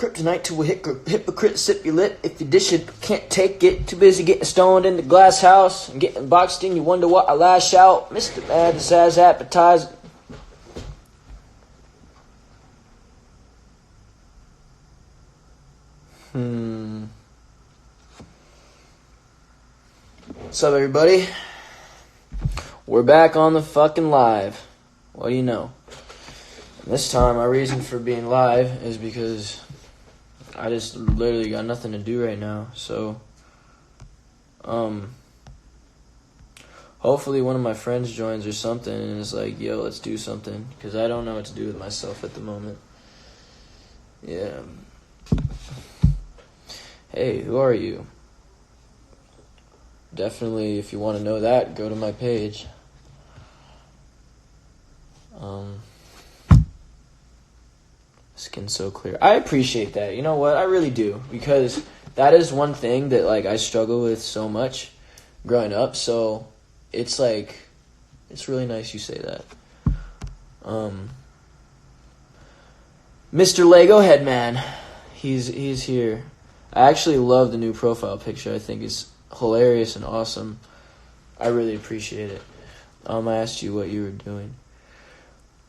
Kryptonite to a hypocrite, sip your lip. If you dish it, can't take it. Too busy getting stoned in the glass house and getting boxed in. You wonder what I lash out. Mr. Mad, this ass appetizing. What's up, everybody? We're back on the fucking live. What do you know? And this time, my reason for being live is because I just literally got nothing to do right now. So, hopefully one of my friends joins or something and is like, yo, let's do something. Because I don't know what to do with myself at the moment. Yeah. Hey, who are you? Definitely, if you want to know that, go to my page. Skin so clear. I appreciate that. You know what? I really do. Because that is one thing that, like, I struggle with so much growing up. So, it's like, it's really nice you say that. Mr. Lego Head Man. He's here. I actually love the new profile picture. I think it's hilarious and awesome. I really appreciate it. I asked you what you were doing.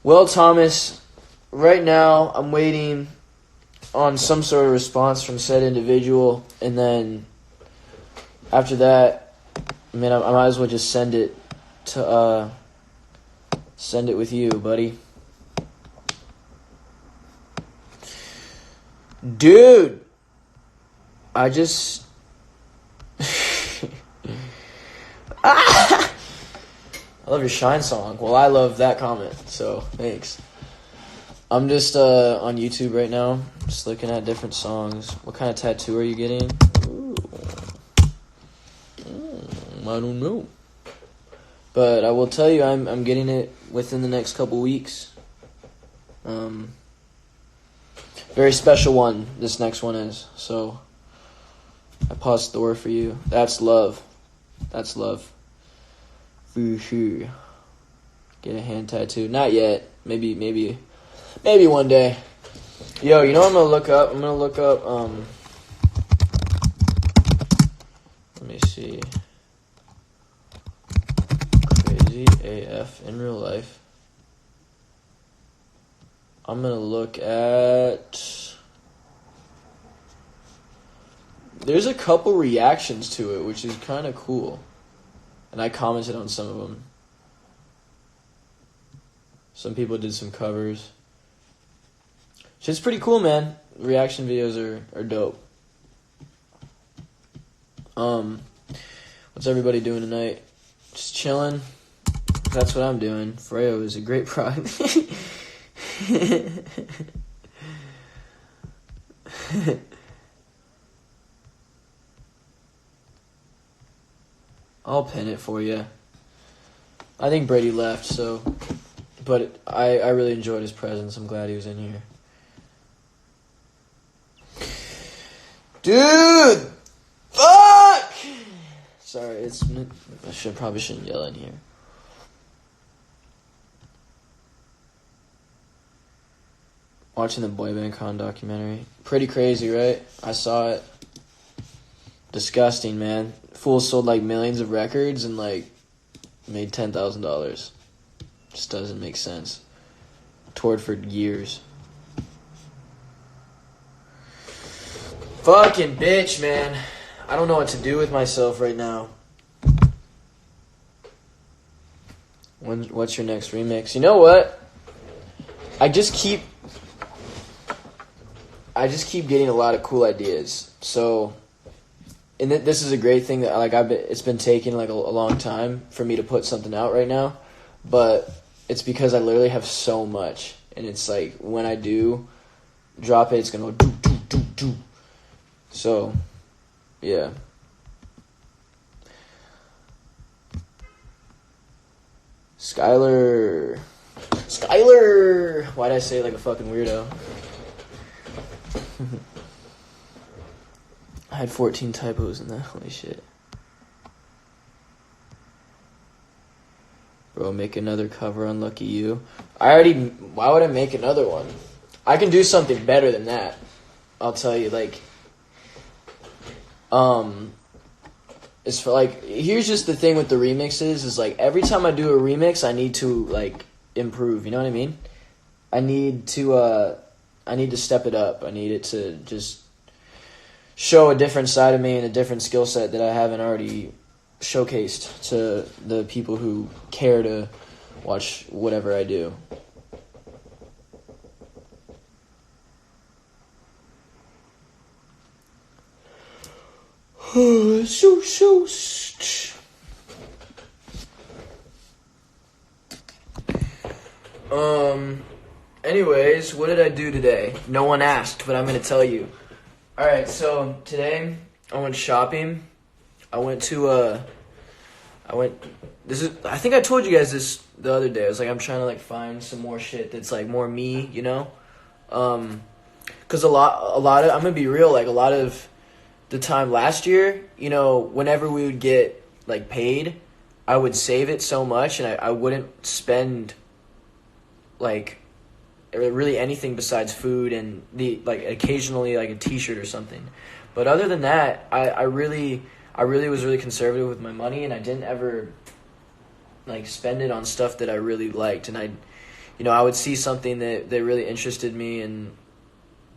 Well, Thomas, right now I'm waiting on some sort of response from said individual, and then after that, I mean, I might as well just send it with you, buddy. Dude, I just I love your Shine song. Well, I love that comment, so thanks. I'm just on YouTube right now, just looking at different songs. What kind of tattoo are you getting? Ooh. I don't know. But I will tell you, I'm getting it within the next couple weeks. Very special one, this next one is. So, I paused the door for you. That's love. That's love. For sure. Get a hand tattoo. Not yet. Maybe one day. Yo, you know what I'm gonna look up? I'm gonna look up, let me see. Crazy AF in real life. I'm gonna look at... There's a couple reactions to it, which is kind of cool. And I commented on some of them. Some people did some covers. Shit's pretty cool, man. Reaction videos are dope. What's everybody doing tonight? Just chilling. That's what I'm doing. Freo is a great product. I'll pin it for you. I think Brady left, so... But I really enjoyed his presence. I'm glad he was in here. Dude! Fuck! Sorry, I probably shouldn't yell in here. Watching the Boy Band Con documentary. Pretty crazy, right? I saw it. Disgusting, man. Fool sold like millions of records and like made $10,000. Just doesn't make sense. Toured for years. Fucking bitch, man. I don't know what to do with myself right now. What's your next remix? You know what? I just keep getting a lot of cool ideas. So, and this is a great thing that like it's been taking like a long time for me to put something out right now, but it's because I literally have so much, and it's like when I do drop it, it's gonna go do. So, yeah. Skylar. Why'd I say it like a fucking weirdo? I had 14 typos in that. Holy shit. Bro, make another cover on Lucky You. Why would I make another one? I can do something better than that. I'll tell you, like, it's for, like, here's just the thing with the remixes is, like, every time I do a remix, I need to, like, improve, you know what I mean? I need to step it up. I need it to just show a different side of me and a different skill set that I haven't already showcased to the people who care to watch whatever I do. Anyways, what did I do today? No one asked, but I'm going to tell you. Alright, so today I went shopping. I think I told you guys this the other day. I was like, I'm trying to, like, find some more shit that's, like, more me, you know? Because a lot of, I'm going to be real, like, a lot of the time last year, you know, whenever we would get, like, paid, I would save it so much, and I wouldn't spend, like, really anything besides food and occasionally, like, a t-shirt or something. But other than that, I really was really conservative with my money, and I didn't ever, like, spend it on stuff that I really liked. And I would see something that really interested me,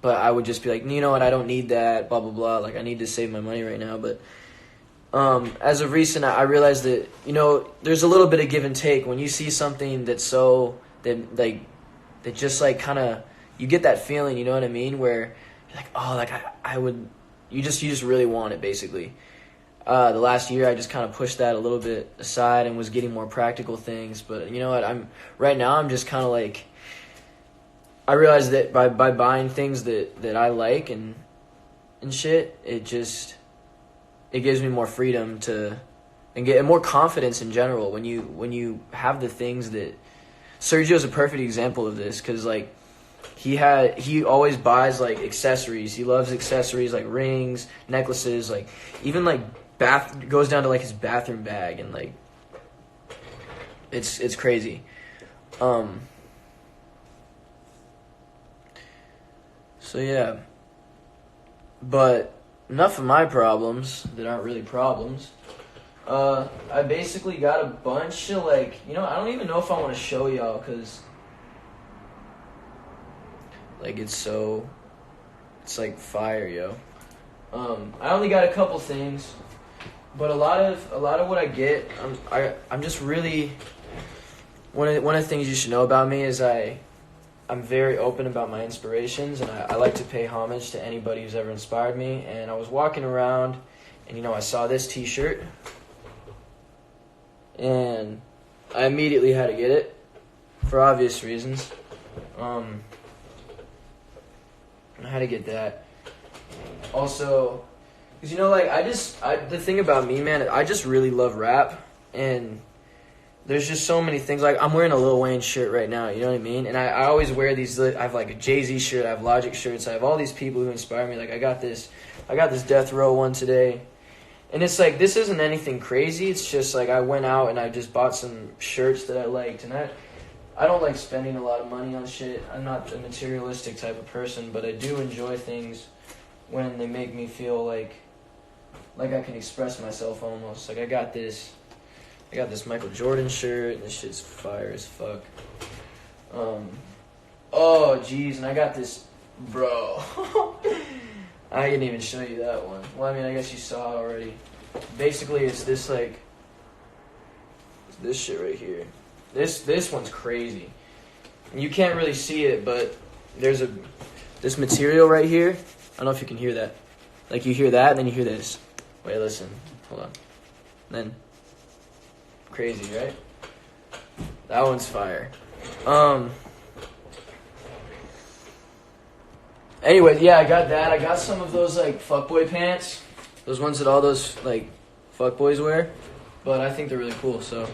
but I would just be like, you know what, I don't need that, blah, blah, blah. Like, I need to save my money right now. But as of recent, I realized that, you know, there's a little bit of give and take. When you see something that just, like, kind of, you get that feeling, you know what I mean? Where you're like, oh, like, you just really want it, basically. The last year, I just kind of pushed that a little bit aside and was getting more practical things. But you know what? Right now, I'm just kind of like, I realize that by buying things that I like and shit, it gives me more freedom and get more confidence in general when you have the things that. Sergio's a perfect example of this, because, like, he always buys, like, accessories. He loves accessories, like rings, necklaces, like, even, like, goes down to, like, his bathroom bag, and, like, it's crazy. So yeah, but enough of my problems that aren't really problems. I basically got a bunch of, like, you know, I don't even know if I want to show y'all, because, like, it's like fire, yo. I only got a couple things, but a lot of what I get, I'm just really, one of the things you should know about me is I'm very open about my inspirations, and I like to pay homage to anybody who's ever inspired me. And I was walking around, and, you know, I saw this t-shirt, and I immediately had to get it for obvious reasons. I had to get that. Also, because, you know, like, the thing about me, man, I just really love rap, and there's just so many things. Like, I'm wearing a Lil Wayne shirt right now, you know what I mean? And I always wear these. I have, like, a Jay-Z shirt, I have Logic shirts, I have all these people who inspire me. Like, I got this Death Row one today. And it's like, this isn't anything crazy. It's just like I went out and I just bought some shirts that I liked. And I don't like spending a lot of money on shit. I'm not a materialistic type of person, but I do enjoy things when they make me feel like I can express myself almost. Like, I got this Michael Jordan shirt, and this shit's fire as fuck. Oh, jeez, and I got this, bro. I didn't even show you that one. Well, I mean, I guess you saw it already. Basically, it's this, like, this shit right here. This one's crazy. And you can't really see it, but there's this material right here. I don't know if you can hear that. Like, you hear that, and then you hear this. Wait, listen. Hold on. Then, crazy, right? That one's fire. Anyway, yeah, I got that. I got some of those, like, fuckboy pants. Those ones that all those, like, fuckboys wear. But I think they're really cool, so.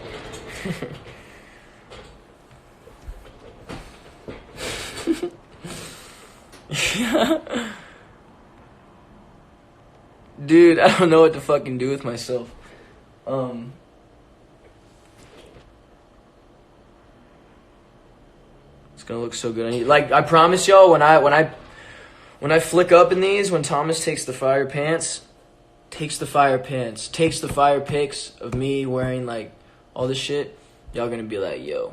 Dude, I don't know what to fucking do with myself. It's gonna look so good. Like, I promise y'all, when I when I flick up in these, when Thomas takes the fire pics of me wearing like all this shit, y'all gonna be like, yo.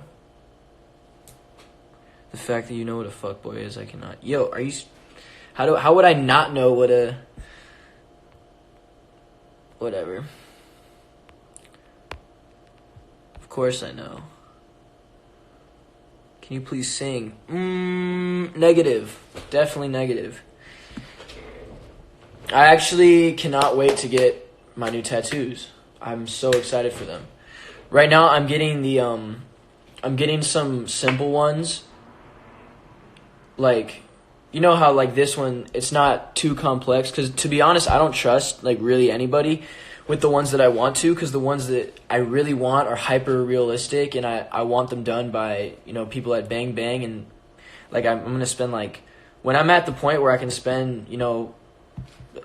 The fact that you know what a fuckboy is, I cannot. Yo, are you? How would I not know what a? Whatever. Of course I know. Can you please sing? Negative. Definitely negative. I actually cannot wait to get my new tattoos. I'm so excited for them. Right now, I'm getting I'm getting some simple ones. Like, you know how like this one, it's not too complex. Because to be honest, I don't trust like really anybody with the ones that I want to. Because the ones that I really want are hyper realistic, and I want them done by people at Bang Bang. And like I'm gonna spend like, when I'm at the point where I can spend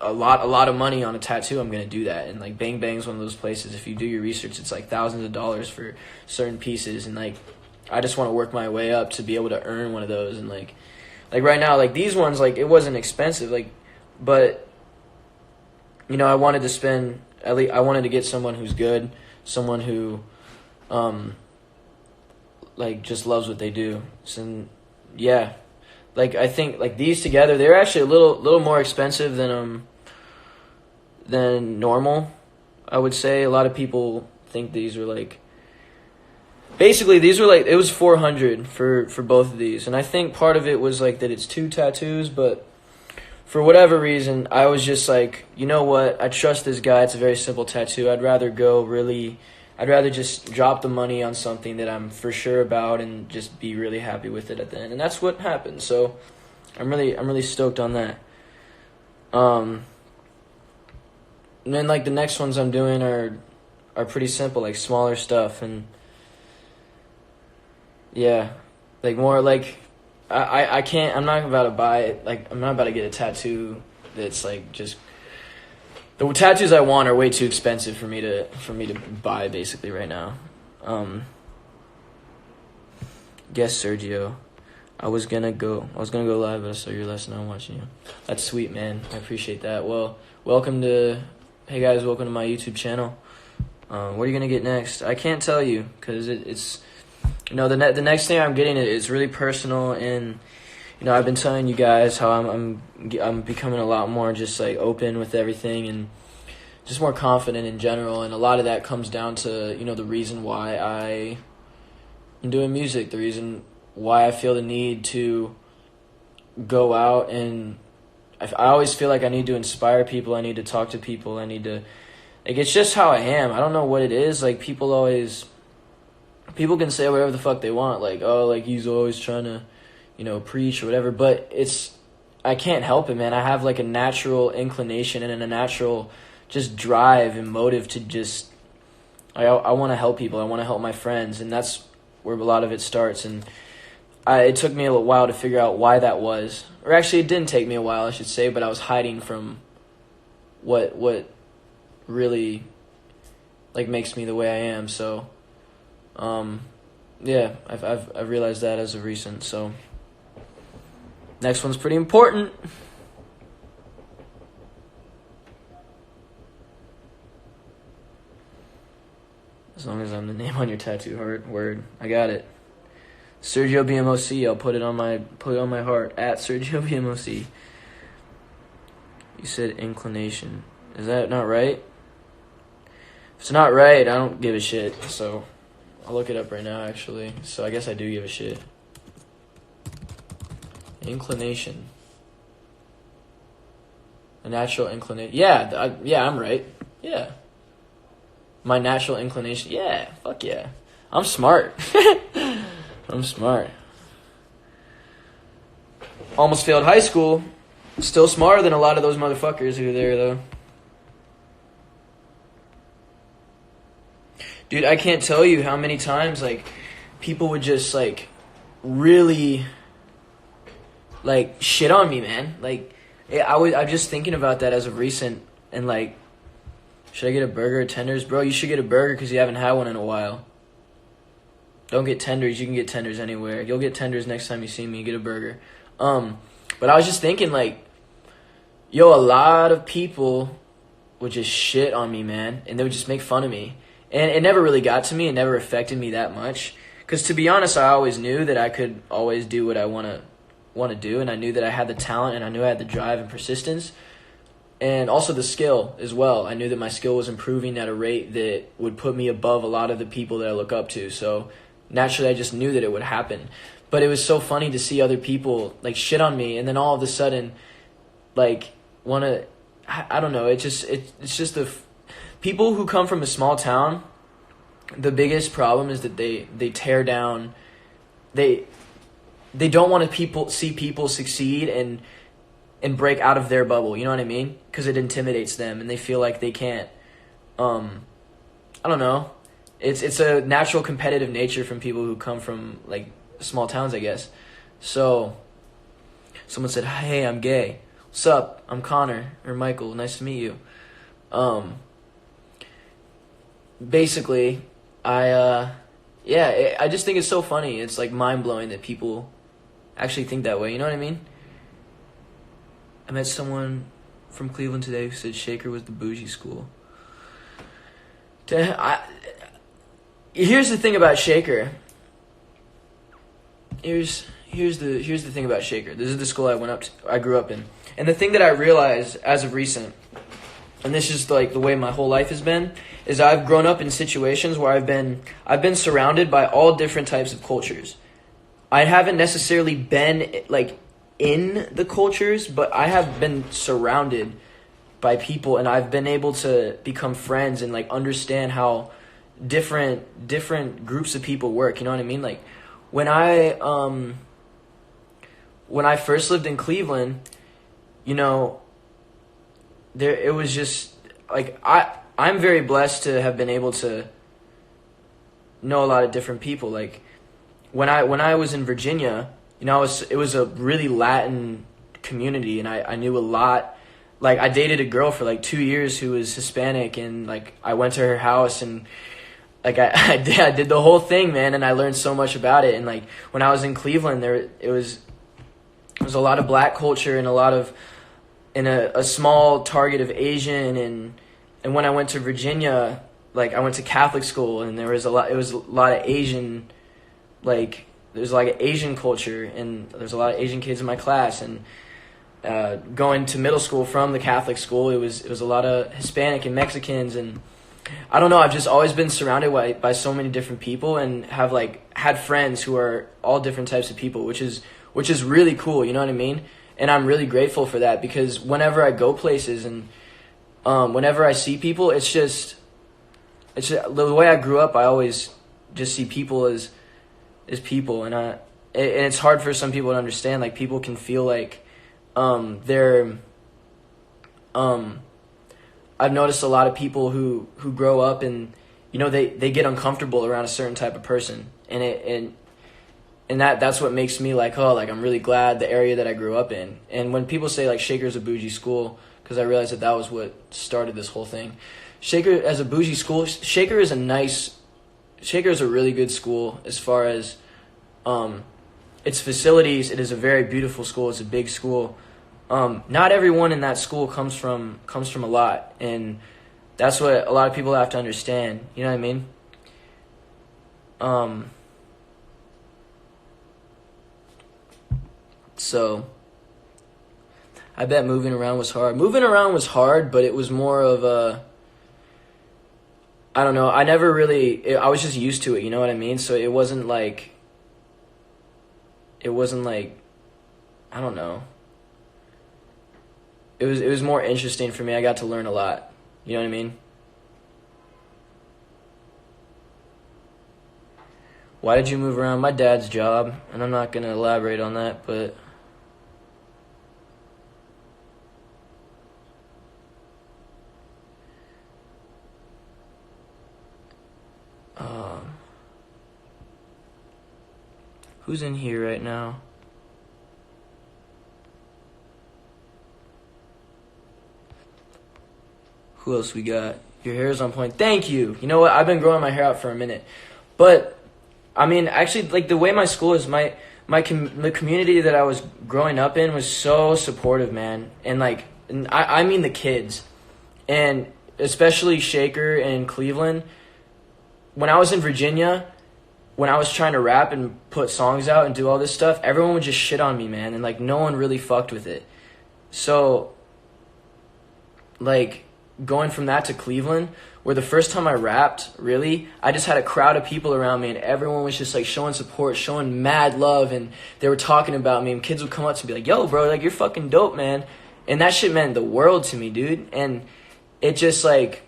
a lot of money on a tattoo, I'm gonna do that. And like Bang Bang's one of those places, if you do your research, it's like thousands of dollars for certain pieces. And like I just want to work my way up to be able to earn one of those. And like right now, like these ones, like it wasn't expensive, like, but I wanted to spend, at least I wanted to get someone who's good, someone who like just loves what they do. So yeah, like I think like these together, they're actually a little more expensive than normal. I would say a lot of people think these are like, basically these were like, it was $400 for both of these. And I think part of it was like that it's 2 tattoos, but for whatever reason, I was just like, you know what, I trust this guy, it's a very simple tattoo. I'd rather just drop the money on something that I'm for sure about and just be really happy with it at the end. And that's what happened. So I'm really stoked on that. And then like the next ones I'm doing are pretty simple, like smaller stuff. And yeah, like more like I can't, I'm not about to buy it, like I'm not about to get a tattoo that's like just, the tattoos I want are way too expensive for me to buy basically right now. Guess Sergio, I was gonna go live, but I saw your lesson. I'm watching you. That's sweet, man. I appreciate that. Well, hey guys, welcome to my YouTube channel. What are you gonna get next? I can't tell you because it's the next thing I'm getting is really personal, and I've been telling you guys how I'm becoming a lot more just like open with everything and just more confident in general. And a lot of that comes down to the reason why I am doing music, the reason why I feel the need to go out, and I always feel like I need to inspire people, I need to talk to people, I need to, like, it's just how I am. I don't know what it is. Like people can say whatever the fuck they want, like, oh, like he's always trying to preach or whatever, but I can't help it, man. I have like a natural inclination and a natural just drive and motive to just, I want to help people. I want to help my friends, and that's where a lot of it starts. And it took me a little while to figure out why that was, or actually it didn't take me a while, I should say, but I was hiding from what really like makes me the way I am. So yeah, I've realized that as of recent. So next one's pretty important. As long as I'm the name on your tattoo heart, word. I got it. Sergio BMOC, I'll put it on my heart. At Sergio BMOC. You said inclination. Is that not right? If it's not right, I don't give a shit. So I'll look it up right now, actually. So I guess I do give a shit. Inclination. A natural inclination. Yeah, I'm right. Yeah. My natural inclination. Yeah, fuck yeah. I'm smart. I'm smart. Almost failed high school. Still smarter than a lot of those motherfuckers who are there, though. Dude, I can't tell you how many times, like, people would just, like, really, like, shit on me, man. Like, I'm just thinking about that as of recent, and, like, should I get a burger or tenders? Bro, you should get a burger because you haven't had one in a while. Don't get tenders. You can get tenders anywhere. You'll get tenders next time you see me. Get a burger. But I was just thinking, like, yo, a lot of people would just shit on me, man, and they would just make fun of me. And it never really got to me. It never affected me that much. Because to be honest, I always knew that I could always do what I want to do, and I knew that I had the talent, and I knew I had the drive and persistence, and also the skill as well. I knew that my skill was improving at a rate that would put me above a lot of the people that I look up to. So naturally, I just knew that it would happen. But it was so funny to see other people like shit on me, and then all of a sudden, like want to. I don't know. It's just the people who come from a small town. The biggest problem is that they tear down. They don't want to see people succeed and break out of their bubble. You know what I mean? Because it intimidates them, and they feel like they can't. I don't know. It's a natural competitive nature from people who come from like small towns, I guess. So someone said, "Hey, I'm gay. What's up? I'm Conor or Michael. Nice to meet you." Basically, I just think it's so funny. It's like mind blowing that people actually think that way. You know what I mean? I met someone from Cleveland today who said Shaker was the bougie school. Here's the thing about Shaker. Here's the thing about Shaker. This is the school I grew up in. And the thing that I realized as of recent, and this is like the way my whole life has been, is I've grown up in situations where I've been surrounded by all different types of cultures. I haven't necessarily been like in the cultures, but I have been surrounded by people, and I've been able to become friends and like understand how different groups of people work. You know what I mean? Like when I first lived in Cleveland, you know, it was just like I'm very blessed to have been able to know a lot of different people. Like when I was in Virginia, you know, it was a really Latin community, and I knew a lot. Like I dated a girl for like 2 years who was Hispanic, and like I went to her house, and like I did the whole thing, man, and I learned so much about it. And like when I was in Cleveland, it was a lot of black culture and a small target of Asian, and when I went to Virginia, like I went to Catholic school, and it was a lot of Asian, like there's a lot of Asian culture, and there's a lot of Asian kids in my class. And going to middle school from the Catholic school, it was a lot of Hispanic and Mexicans, and I don't know, I've just always been surrounded by so many different people, and have like had friends who are all different types of people, which is really cool, you know what I mean? And I'm really grateful for that, because whenever I go places and whenever I see people, it's just the way I grew up. I always just see people as people, and it's hard for some people to understand. Like people can feel like they're I've noticed a lot of people who grow up, and you know they get uncomfortable around a certain type of person, and that's what makes me like, oh, like I'm really glad the area that I grew up in. And when people say like Shaker's a bougie school, because I realized that was what started this whole thing. Shaker as a bougie school, Shaker is a really good school as far as its facilities. It is a very beautiful school. It's a big school. Not everyone in that school comes from a lot, and that's what a lot of people have to understand. You know what I mean? So I bet moving around was hard. Moving around was hard, but it was more of I don't know. I was just used to it. You know what I mean? So it wasn't like, I don't know. It was more interesting for me. I got to learn a lot. You know what I mean? Why did you move around? My dad's job, and I'm not going to elaborate on that, but who's in here right now? Who else we got? Your hair is on point. Thank you. You know what? I've been growing my hair out for a minute. But, I mean, actually, like, the way my school is, the community that I was growing up in was so supportive, man. And, like, and I mean the kids, and especially Shaker and Cleveland. When I was in Virginia, when I was trying to rap and put songs out and do all this stuff, everyone would just shit on me, man, and like no one really fucked with it. So like going from that to Cleveland, where the first time I rapped, really, I just had a crowd of people around me and everyone was just like showing support, showing mad love, and they were talking about me, and kids would come up to me like, yo, bro, like you're fucking dope, man. And that shit meant the world to me, dude. And it just like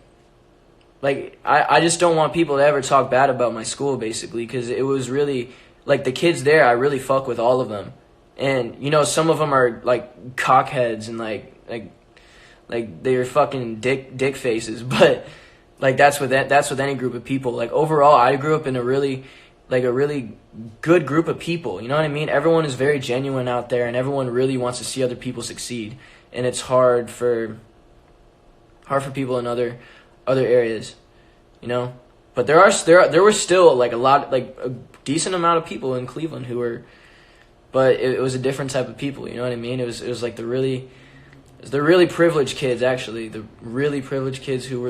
I just don't want people to ever talk bad about my school, basically, because it was really, like, the kids there, I really fuck with all of them. And, you know, some of them are, like, cockheads and, like they're fucking dick faces, but, like, that's with any group of people. Like, overall, I grew up in a really good group of people, you know what I mean? Everyone is very genuine out there, and everyone really wants to see other people succeed. And it's hard for people in other areas, you know. But there were still like a decent amount of people in Cleveland who were, but it was a different type of people, you know what I mean? It was like the really privileged kids, actually, the really privileged kids who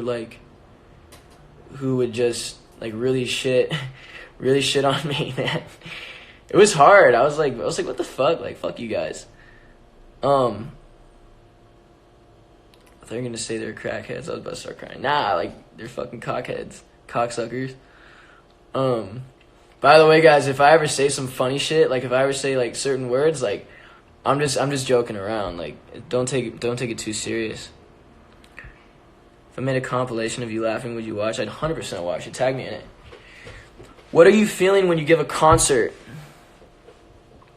would just like really shit on me, man. It was hard. I was like, what the fuck? Like, fuck you guys. They're gonna say they're crackheads. I was about to start crying. Nah, like, they're fucking cockheads. Cocksuckers. By the way, guys, if I ever say some funny shit, like if I ever say like certain words, like I'm just joking around. Like, don't take it too serious. If I made a compilation of you laughing, would you watch? I'd 100% watch it. Tag me in it. What are you feeling when you give a concert?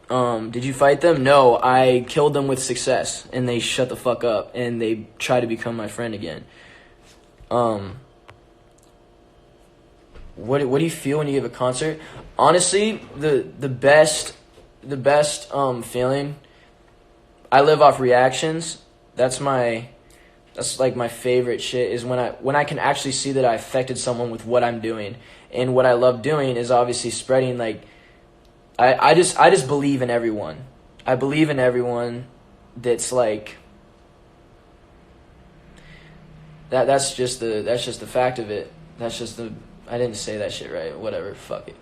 Did you fight them? No, I killed them with success, and they shut the fuck up, and they try to become my friend again. What do you feel when you give a concert? Honestly, the best feeling. I live off reactions. That's like my favorite shit, is when I can actually see that I affected someone with what I'm doing. And what I love doing is obviously spreading, like, I just believe in everyone. I believe in everyone that's like that's just the fact of it. I didn't say that shit right. Whatever, fuck it.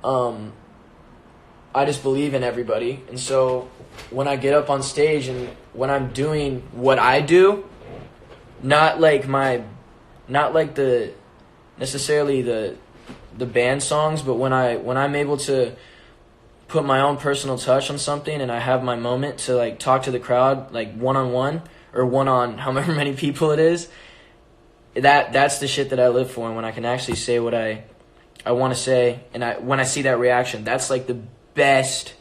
I just believe in everybody. And so when I get up on stage and when I'm doing what I do, not like necessarily the band songs, but when I'm able to put my own personal touch on something and I have my moment to like talk to the crowd, like one-on-one or one-on however many people it is, that's the shit that I live for. And when I can actually say what I want to say, and when I see that reaction, that's like the best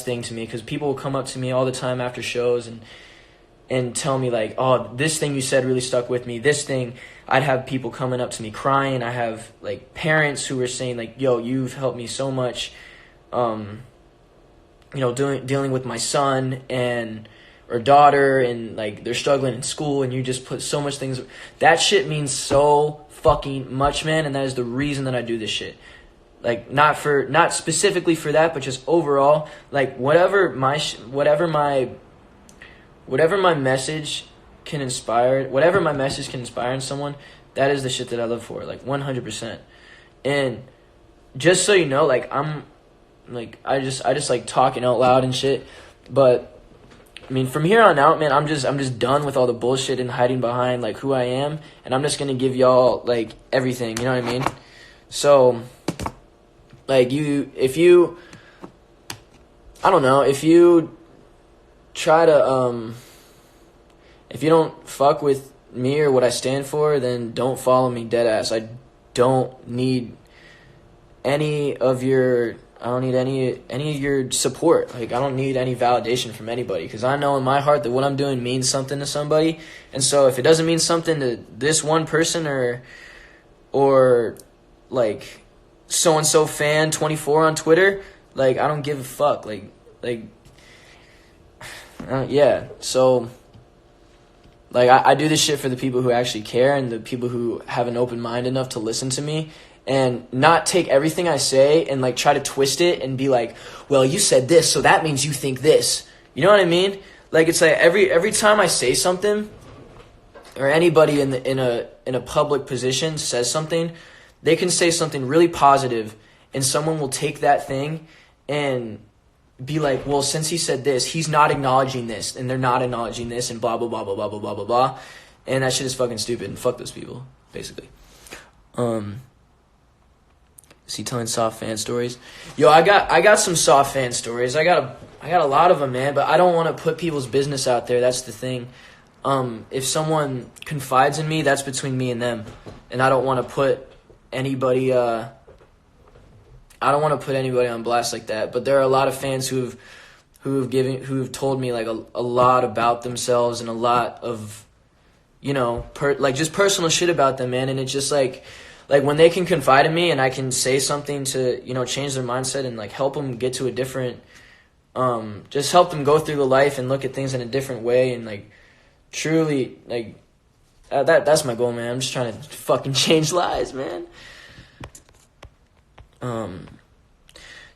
thing to me, because people will come up to me all the time after shows and tell me like, oh, this thing you said really stuck with me. This thing, I'd have people coming up to me crying. I have like parents who were saying like, yo, you've helped me so much, you know, dealing with my son or daughter, and like they're struggling in school, and you just put so much things. That shit means so fucking much, man, and that is the reason that I do this shit. Like, not specifically for that, but just overall, like whatever my message can inspire in someone, that is the shit that I live for, like 100%. And just so you know, like I just like talking out loud and shit, but I mean, from here on out, man, I'm just done with all the bullshit and hiding behind like who I am, and I'm just gonna give y'all like everything, you know what I mean? So like if you try to if you don't fuck with me or what I stand for, then don't follow me, deadass. I don't need any of your support. Like, I don't need any validation from anybody, because I know in my heart that what I'm doing means something to somebody. And so if it doesn't mean something to this one person or like so-and-so fan 24 on Twitter, like, I don't give a fuck. Yeah. So like, I do this shit for the people who actually care and the people who have an open mind enough to listen to me, and not take everything I say and like try to twist it and be like, well, you said this, so that means you think this. You know what I mean? like it's like every time I say something, or anybody in a public position says something, they can say something really positive, and someone will take that thing and be like, well, since he said this, he's not acknowledging this, and they're not acknowledging this, and blah blah blah blah blah blah blah blah blah, and that shit is fucking stupid, and fuck those people, basically. Is he telling soft fan stories? Yo, I got some soft fan stories. I got a lot of them, man, but I don't want to put people's business out there. That's the thing. If someone confides in me, that's between me and them, and I don't want to put anybody. I don't want to put anybody on blast like that. But there are a lot of fans who've told me like a lot about themselves and a lot of, just personal shit about them, man. And it's just like when they can confide in me and I can say something to change their mindset and like help them get to a different, just help them go through the life and look at things in a different way and like. Truly, like, that's my goal, man. I'm just trying to fucking change lives, man.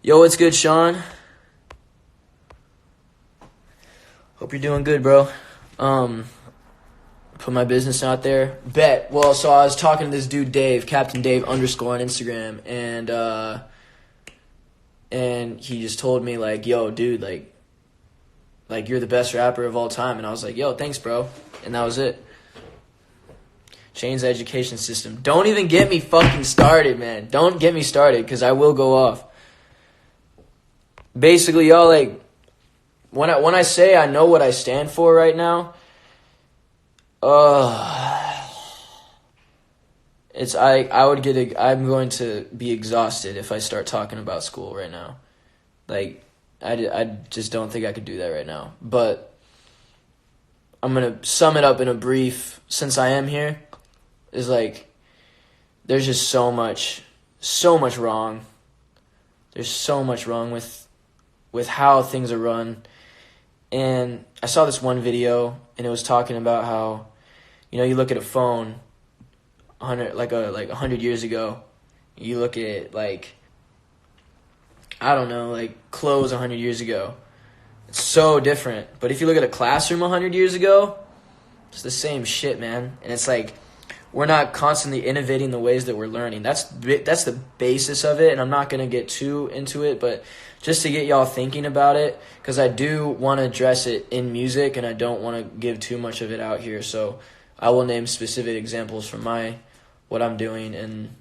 Yo, what's good, Sean? Hope you're doing good, bro. Put my business out there. Bet. Well, so I was talking to this dude, Dave, Captain Dave _ on Instagram, and he just told me, like, yo, dude, like, you're the best rapper of all time. And I was like, yo, thanks, bro. And that was it. Change the education system. Don't even get me fucking started, man. Don't get me started, because I will go off. Basically, y'all, like, when I say I know what I stand for right now, I'm going to be exhausted if I start talking about school right now. Like, I just don't think I could do that right now. But I'm going to sum it up in a brief, since I am here, is like, there's just so much wrong. There's so much wrong with how things are run. And I saw this one video, and it was talking about how, you look at a phone 100 years ago, you look at, like, I don't know, like clothes 100 years ago. It's so different. But if you look at a classroom 100 years ago, it's the same shit, man. And it's like, we're not constantly innovating the ways that we're learning. That's the basis of it, and I'm not going to get too into it, but just to get y'all thinking about it, because I do want to address it in music, and I don't want to give too much of it out here. So I will name specific examples from what I'm doing and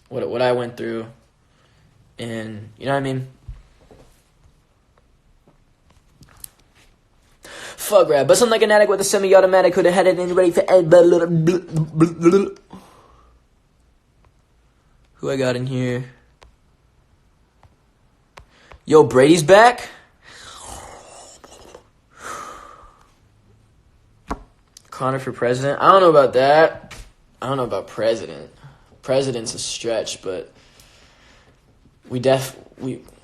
what I went through. And, you know what I mean? Fuck rap. But something like an addict with a semi-automatic could have had it anybody for... Who I got in here? Yo, Brady's back? Conor for president? I don't know about that. I don't know about president. President's a stretch, but...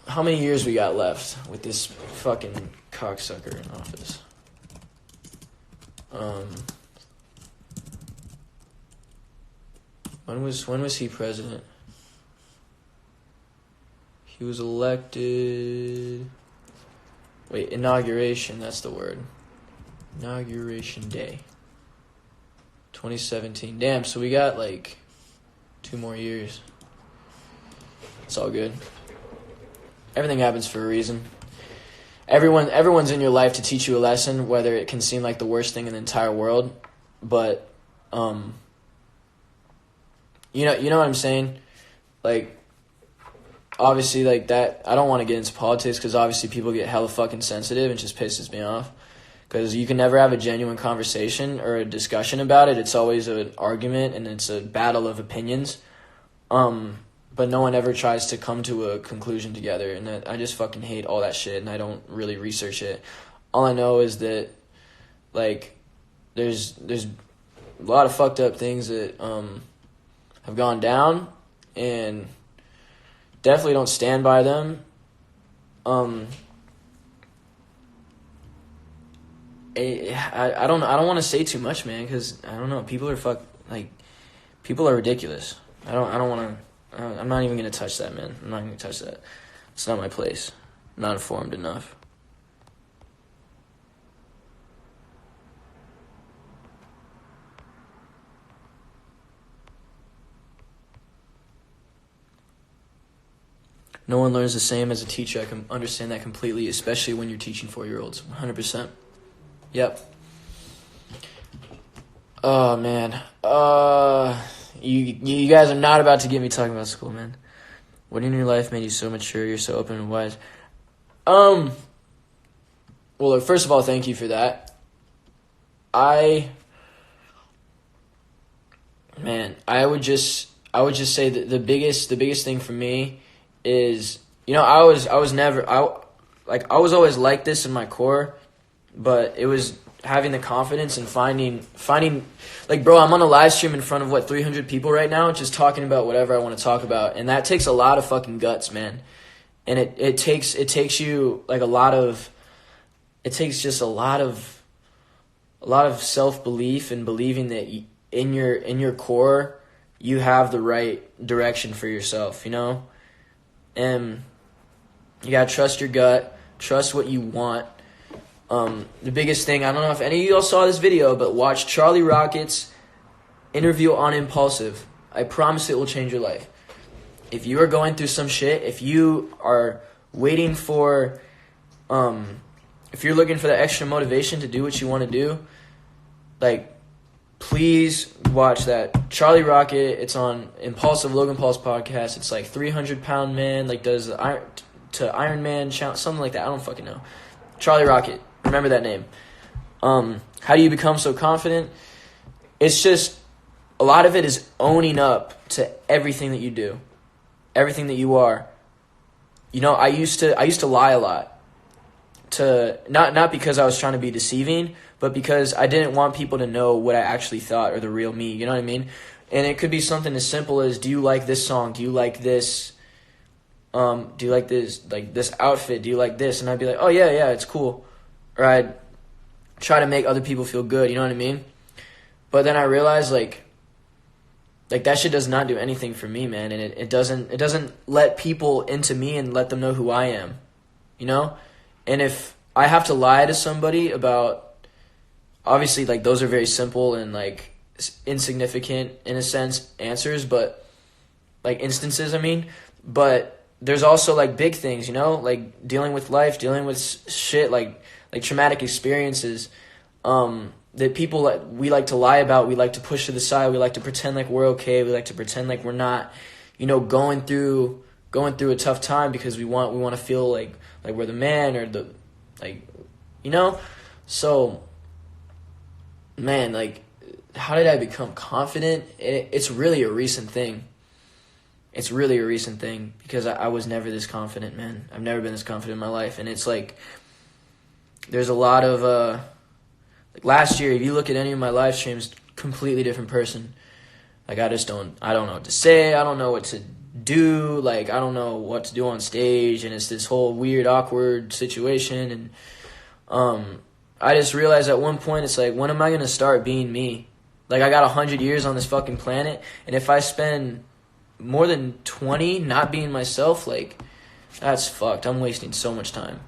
how many years we got left with this fucking cocksucker in office? When was he president? He was elected... Wait, inauguration, that's the word. Inauguration day. 2017. Damn, so we got like 2 more years. It's all good. Everything happens for a reason. Everyone's in your life to teach you a lesson, whether it can seem like the worst thing in the entire world. But, you know what I'm saying? Like, obviously, like that, I don't want to get into politics because obviously people get hella fucking sensitive and it just pisses me off. Because you can never have a genuine conversation or a discussion about it. It's always an argument and it's a battle of opinions. But no one ever tries to come to a conclusion together, and I just fucking hate all that shit, and I don't really research it. All I know is that, like, there's a lot of fucked up things that have gone down, and definitely don't stand by them. I don't want to say too much, man, because I don't know. People are ridiculous. I don't want to. I'm not even going to touch that, man. I'm not going to touch that. It's not my place. I'm not informed enough. No one learns the same as a teacher. I can understand that completely, especially when you're teaching 4-year-olds. 100%. Yep. Oh, man. You guys are not about to get me talking about school, man. What in your life made you so mature? You're so open and wise. Well, look, first of all, thank you for that. I would just say that the biggest thing for me is, I was always like this in my core, but it was having the confidence and finding, like, bro, I'm on a live stream in front of 300 people right now, just talking about whatever I want to talk about, and that takes a lot of fucking guts, man. And it takes you like it takes just a lot of self-belief and believing that in your core you have the right direction for yourself, and you gotta trust your gut, trust what you want. The biggest thing, I don't know if any of y'all saw this video, but watch Charlie Rocket's interview on Impulsive. I promise it will change your life. If you are going through some shit, if you are waiting for, if you're looking for the extra motivation to do what you want to do, like, please watch that. Charlie Rocket, it's on Impulsive, Logan Paul's podcast. It's like 300-pound man, like, does Iron Man challenge, something like that. I don't fucking know. Charlie Rocket. Remember that name. How do you become so confident? It's just, a lot of it is owning up to everything that you do. Everything that you are. I used to lie a lot. Not because I was trying to be deceiving, but because I didn't want people to know what I actually thought or the real me. You know what I mean? And it could be something as simple as, do you like this song? Do you like this? Do you like this outfit? Do you like this? And I'd be like, oh yeah, it's cool. Or I'd try to make other people feel good. You know what I mean? But then I realized like that shit does not do anything for me, man. And it doesn't let people into me and let them know who I am. And if I have to lie to somebody about, obviously, like, those are very simple and, like, insignificant, in a sense, answers, but, like, instances, but there's also, like, big things, like, dealing with life, dealing with shit, like traumatic experiences, that people, we like to lie about, we like to push to the side, we like to pretend like we're okay, we like to pretend like we're not, going through a tough time because we want to feel like we're the man or the, so, man, like, how did I become confident? It's really a recent thing. It's really a recent thing because I was never this confident, man. I've never been this confident in my life. And it's like, there's a lot of, like, last year, if you look at any of my live streams, completely different person. Like, I don't know what to say. I don't know what to do. Like, I don't know what to do on stage. And it's this whole weird, awkward situation. And, I just realized at one point, it's like, when am I going to start being me? Like, I got 100 years on this fucking planet, and if I spend more than 20 not being myself, like, that's fucked. I'm wasting so much time.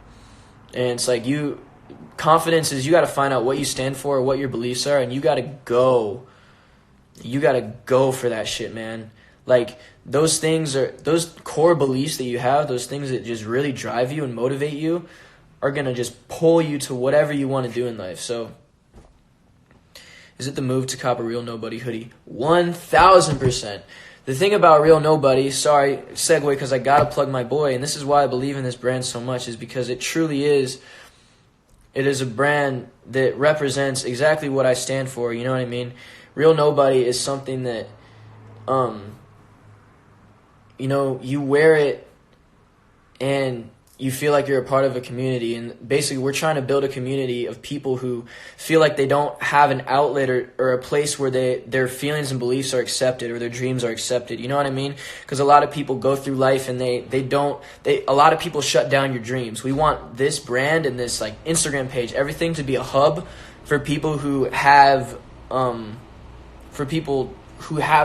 And it's like, confidence is, you got to find out what you stand for, what your beliefs are, and you got to go. You got to go for that shit, man. Like, those core beliefs that you have, those things that just really drive you and motivate you, are going to just pull you to whatever you want to do in life. So, is it the move to cop a Real Nobody hoodie? 1,000%. The thing about Real Nobody, sorry, segue, because I got to plug my boy, and this is why I believe in this brand so much, is because it truly is, it is a brand that represents exactly what I stand for, you know what I mean? Real Nobody is something that, you wear it, and you feel like you're a part of a community, and basically we're trying to build a community of people who feel like they don't have an outlet or a place where their feelings and beliefs are accepted or their dreams are accepted. You know what I mean? Because a lot of people go through life and a lot of people shut down your dreams. We want this brand and this, like, Instagram page, everything to be a hub for people who have,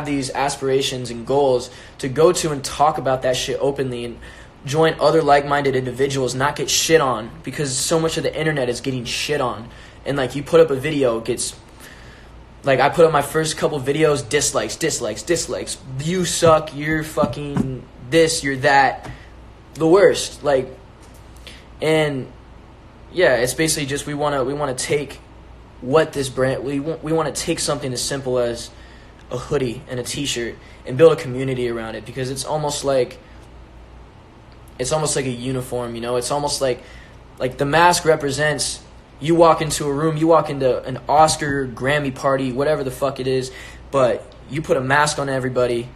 these aspirations and goals to go to and talk about that shit openly and join other like-minded individuals, not get shit on, because so much of the internet is getting shit on. And, like, you put up a video, it gets, like, I put up my first couple videos, dislikes. You suck, you're fucking this, you're that. the worst. Like, and yeah, it's basically just we want to take what this brand we want to take something as simple as a hoodie and a t-shirt and build a community around it, because it's almost like a uniform, you know. It's almost like the mask represents, you walk into a room, you walk into an Oscar, Grammy party, whatever the fuck it is, but you put a mask on everybody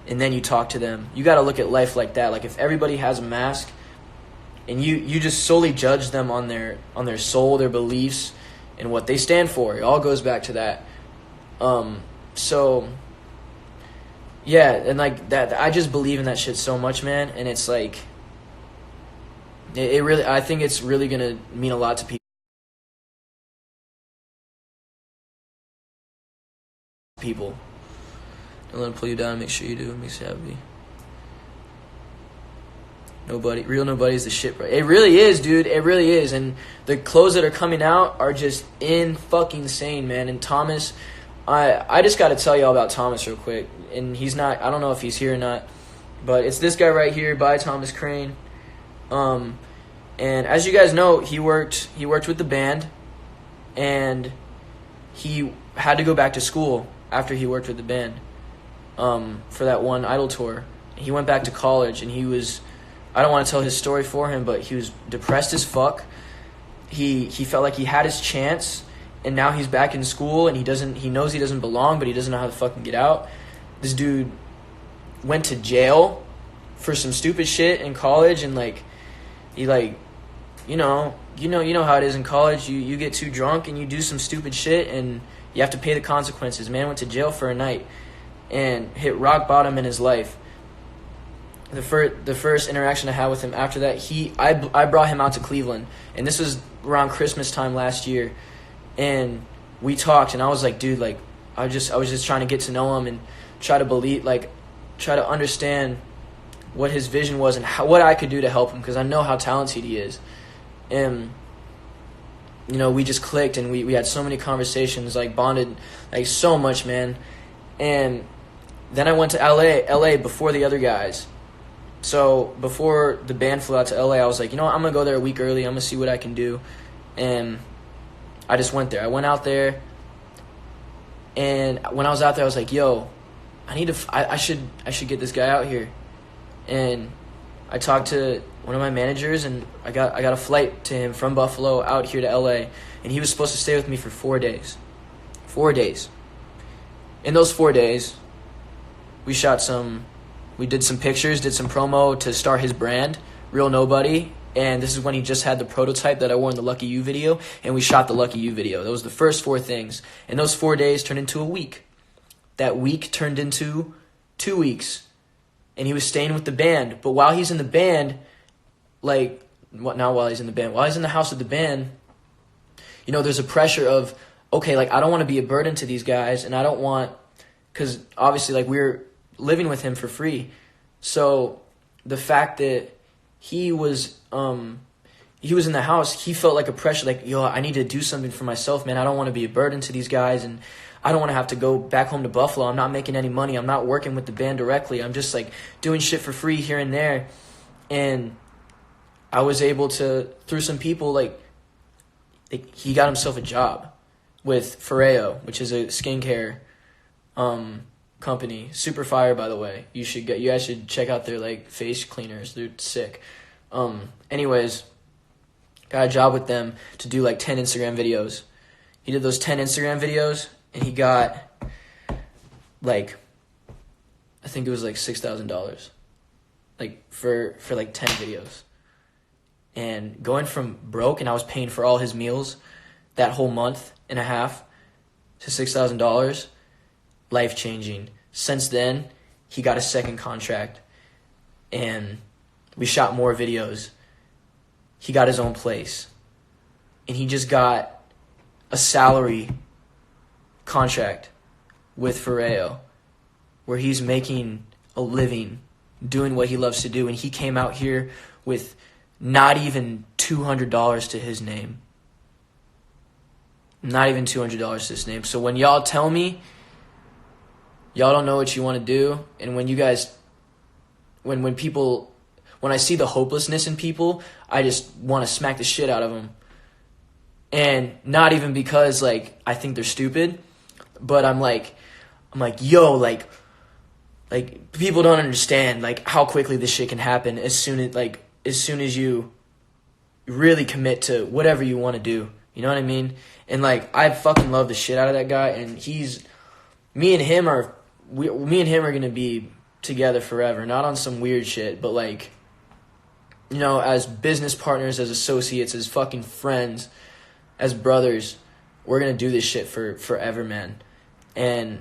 and then you talk to them. You got to look at life like that. Like, if everybody has a mask and you just solely judge them on their soul, their beliefs, and what they stand for, it all goes back to that. So yeah, and like that, I just believe in that shit so much, man. And it's like, it really, I think it's really gonna mean a lot to people. Don't let them pull you down. Make sure you do. It makes you happy. Real nobody's the shit, bro. It really is, dude. It really is. And the clothes that are coming out are just fucking insane, man. And Thomas, I just got to tell y'all about Thomas real quick. And he's not, I don't know if he's here or not, but it's this guy right here, by Thomas Crane. And as you guys know, he worked with the band, and he had to go back to school after he worked with the band, for that one Idol tour. He went back to college, and he was, I don't want to tell his story for him, but he was depressed as fuck. He felt like he had his chance, and now he's back in school, and he knows he doesn't belong, but he doesn't know how to fucking get out. This dude went to jail for some stupid shit in college, and like, he like, you know how it is in college. You get too drunk and you do some stupid shit, and you have to pay the consequences. Man went to jail for a night and hit rock bottom in his life. The first interaction I had with him after that, I brought him out to Cleveland, and this was around Christmas time last year, and we talked, and I was like, dude, like, I was just trying to get to know him and try to understand what his vision was and what I could do to help him, because I know how talented he is. And you know, we just clicked, and we had so many conversations, like bonded like so much, man. And then I went to LA before the other guys. So before the band flew out to LA, I was like, you know what, I'm gonna go there a week early. I'm gonna see what I can do. And I just went there. I went out there, and when I was out there, I was like, yo, I should get this guy out here. And I talked to one of my managers, and I got a flight to him from Buffalo out here to LA, and he was supposed to stay with me for 4 days. 4 days. In those 4 days, we did some pictures, did some promo to start his brand, Real Nobody, and this is when he just had the prototype that I wore in the Lucky You video, and we shot the Lucky You video. That was the first 4 things, and those 4 days turned into a week. That week turned into 2 weeks, and he was staying with the band. But while he's in the band, like, while he's in the house with the band, you know, there's a pressure of, okay, like, I don't want to be a burden to these guys, and I don't want, because obviously, like, we're living with him for free. So the fact that he was in the house, he felt like a pressure, like, yo, I need to do something for myself, man. I don't want to be a burden to these guys, and I don't want to have to go back home to Buffalo. I'm not making any money. I'm not working with the band directly. I'm just, like, doing shit for free here and there. And I was able to, through some people, like he got himself a job with Foreo, which is a skincare company. Super fire, by the way. You guys should check out their, like, face cleaners. They're sick. Anyways, got a job with them to do, like, 10 Instagram videos. He did those 10 Instagram videos, and he got, like, I think it was like $6,000, like, for like 10 videos. And going from broke, and I was paying for all his meals that whole month and a half, to $6,000, life-changing. Since then, he got a second contract, and we shot more videos. He got his own place, and he just got a salary contract with Foreo, where he's making a living doing what he loves to do, and he came out here with not even $200 to his name. Not even $200 to his name. So when y'all tell me y'all don't know what you want to do, and when you guys, when when I see the hopelessness in people, I just want to smack the shit out of them. And not even because, like, I think they're stupid, but I'm like, yo, like people don't understand, like, how quickly this shit can happen as soon as you really commit to whatever you want to do. You know what I mean? And, like, I fucking love the shit out of that guy, and me and him are going to be together forever, not on some weird shit, but, like, you know, as business partners, as associates, as fucking friends, as brothers, we're going to do this shit for forever, man. And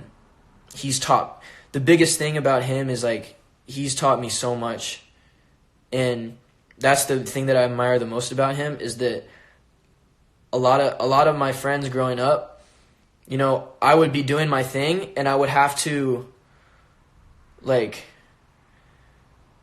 the biggest thing about him is, like, he's taught me so much. And that's the thing that I admire the most about him, is that a lot of my friends growing up, you know, I would be doing my thing and I would have to, like,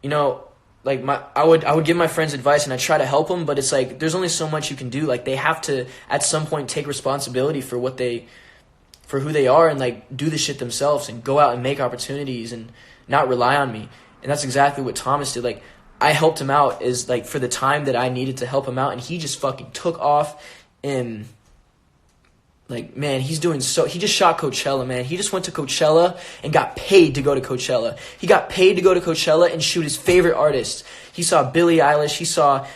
you know, like, I would give my friends advice and I try to help them, but it's like there's only so much you can do. Like, they have to at some point take responsibility for who they are, and, like, do the shit themselves and go out and make opportunities and not rely on me. And that's exactly what Thomas did. Like, I helped him out for the time that I needed to help him out, and he just fucking took off. And, like, man, he just shot Coachella, man. He just went to Coachella and got paid to go to Coachella. He got paid to go to Coachella and shoot his favorite artists. He saw Billie Eilish. He saw,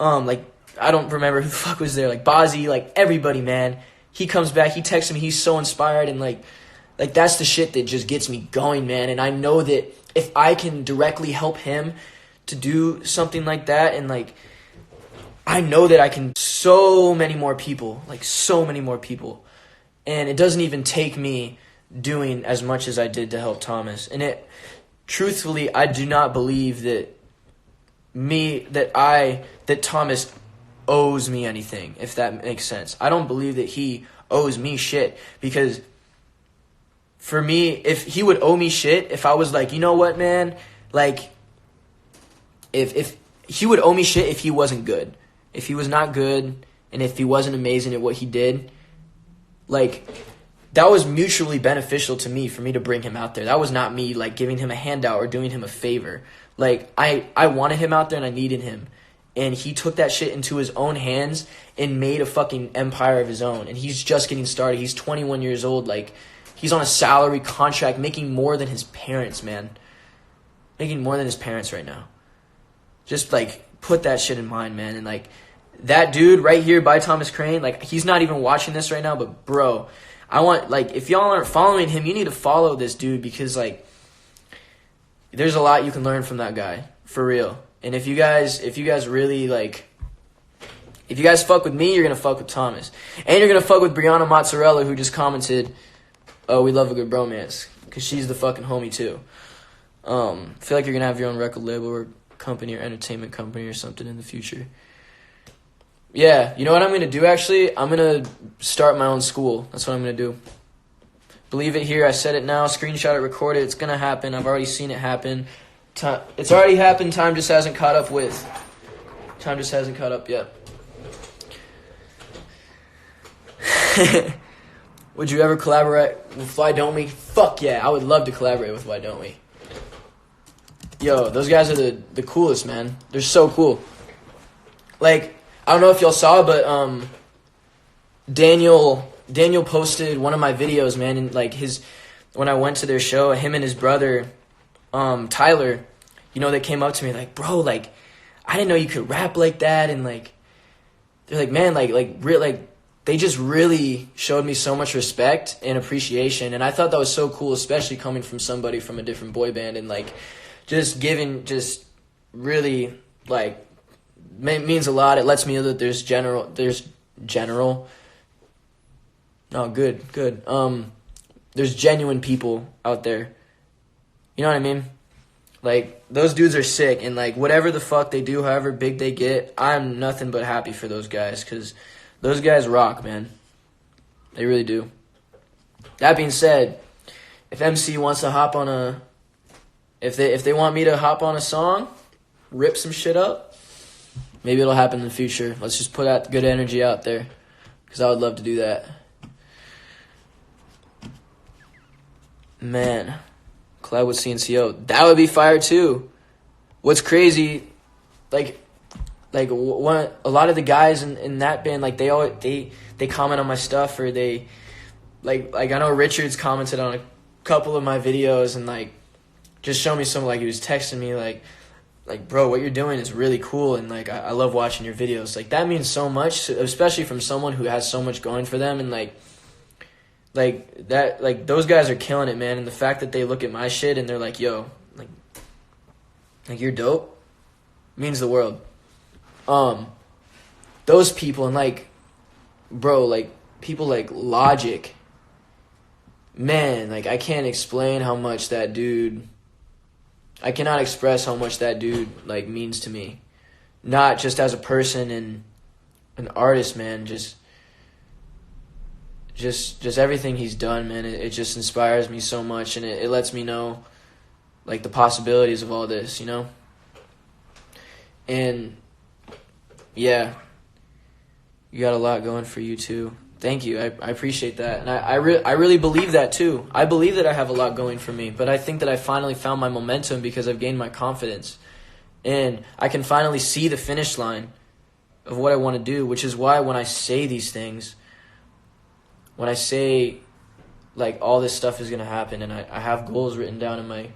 like, I don't remember who the fuck was there, like, Bozzy, like, everybody, man. He comes back, he texts me, he's so inspired, and, like, that's the shit that just gets me going, man. And I know that if I can directly help him to do something like that, and, like, I know that I can so many more people. And it doesn't even take me doing as much as I did to help Thomas. And truthfully, I do not believe that Thomas owes me anything, if that makes sense. I don't believe that he owes me shit, because for me, if he would owe me shit, if I was like, you know what, man, like, if he would owe me shit if he wasn't good. If he was not good, and if he wasn't amazing at what he did, like, that was mutually beneficial to me, for me to bring him out there. That was not me, like, giving him a handout or doing him a favor. Like, I wanted him out there and I needed him. And he took that shit into his own hands and made a fucking empire of his own. And he's just getting started. He's 21 years old. Like, he's on a salary contract, making more than his parents, man. Making more than his parents right now. Just, like, put that shit in mind, man. And, like, that dude right here by Thomas Crane, like, he's not even watching this right now, but, bro, I want, like, if y'all aren't following him, you need to follow this dude, because, like, there's a lot you can learn from that guy, for real. And if you guys really, like, if you guys fuck with me, you're going to fuck with Thomas. And you're going to fuck with Brianna Mozzarella, who just commented, oh, we love a good bromance, because she's the fucking homie, too. I feel like you're going to have your own record label or company or entertainment company or something in the future. Yeah, you know what I'm going to do, actually? I'm going to start my own school. That's what I'm going to do. Believe it here. I said it now. Screenshot it, record it. It's going to happen. I've already seen it happen. It's already happened. Time just hasn't caught up yet. Would you ever collaborate with Why Don't We? Fuck yeah. I would love to collaborate with Why Don't We. Yo, those guys are the coolest, man. They're so cool. Like, I don't know if y'all saw, but Daniel posted one of my videos, man, and, like, when I went to their show, him and his brother, Tyler, you know, they came up to me like, bro, like, I didn't know you could rap like that, and, like, they're like, man, they just really showed me so much respect and appreciation, and I thought that was so cool, especially coming from somebody from a different boy band, and, like, just really, like, means a lot. It lets me know that there's genuine people out there. You know what I mean? Like, those dudes are sick, and, like, whatever the fuck they do, however big they get, I'm nothing but happy for those guys, because those guys rock, man. They really do. That being said, if MC wants to hop on if they want me to hop on a song, rip some shit up, maybe it'll happen in the future. Let's just put out good energy out there, because I would love to do that. Man, collab with CNCO. That would be fire too. What's crazy like one a lot of the guys in that band, like they comment on my stuff, or they like I know Richard's commented on a couple of my videos and like just show me some, like he was texting me like bro, what you're doing is really cool, and like I love watching your videos. Like that means so much, especially from someone who has so much going for them, and like that, like those guys are killing it, man. And the fact that they look at my shit and they're like, yo, like you're dope, means the world. Those people, and like, bro, like people like Logic, man, like I can't explain how much that dude, I cannot express how much that dude like means to me, not just as a person and an artist, man, just everything he's done, man. It just inspires me so much, and it lets me know like the possibilities of all this, you know? And yeah, you got a lot going for you too. Thank you. I appreciate that. And I really believe that too. I believe that I have a lot going for me, but I think that I finally found my momentum because I've gained my confidence. And I can finally see the finish line of what I want to do, which is why when I say these things, when I say like all this stuff is going to happen, and I have goals written down in my,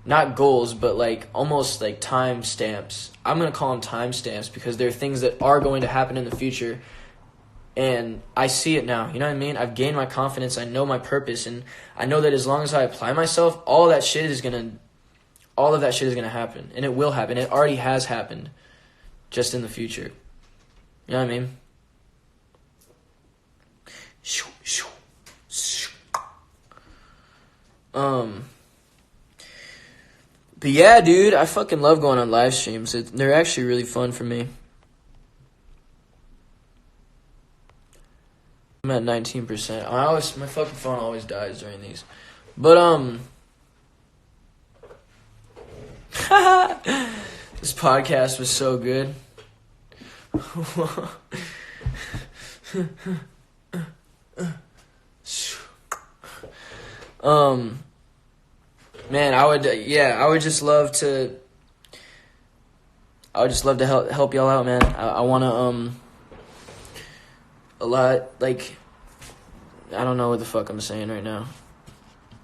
not goals, but like almost like time stamps. I'm going to call them time stamps because they're things that are going to happen in the future. And I see it now, you know what I mean? I've gained my confidence, I know my purpose, and I know that as long as I apply myself, all of that shit is gonna happen. And it will happen. It already has happened, just in the future. You know what I mean? But yeah, dude, I fucking love going on live streams. They're actually really fun for me. I'm at 19%. My fucking phone always dies during these. But this podcast was so good. Man, I would just love to help y'all out, man. I want to a lot, like, I don't know what the fuck I'm saying right now.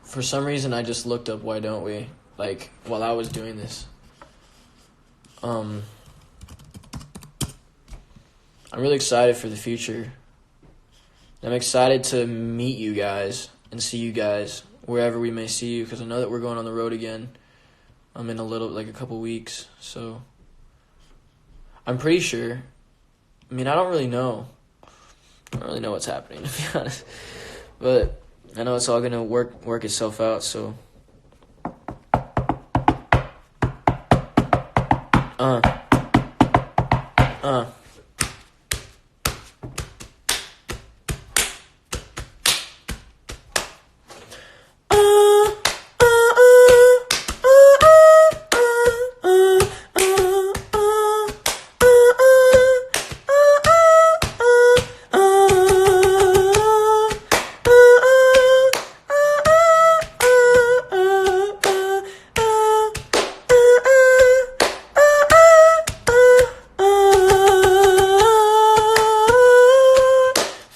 For some reason, I just looked up Why Don't We, like, while I was doing this. I'm really excited for the future. I'm excited to meet you guys and see you guys wherever we may see you, because I know that we're going on the road again. I'm in a couple weeks, so I'm pretty sure. I mean, I don't really know what's happening, to be honest. But I know it's all gonna work itself out, so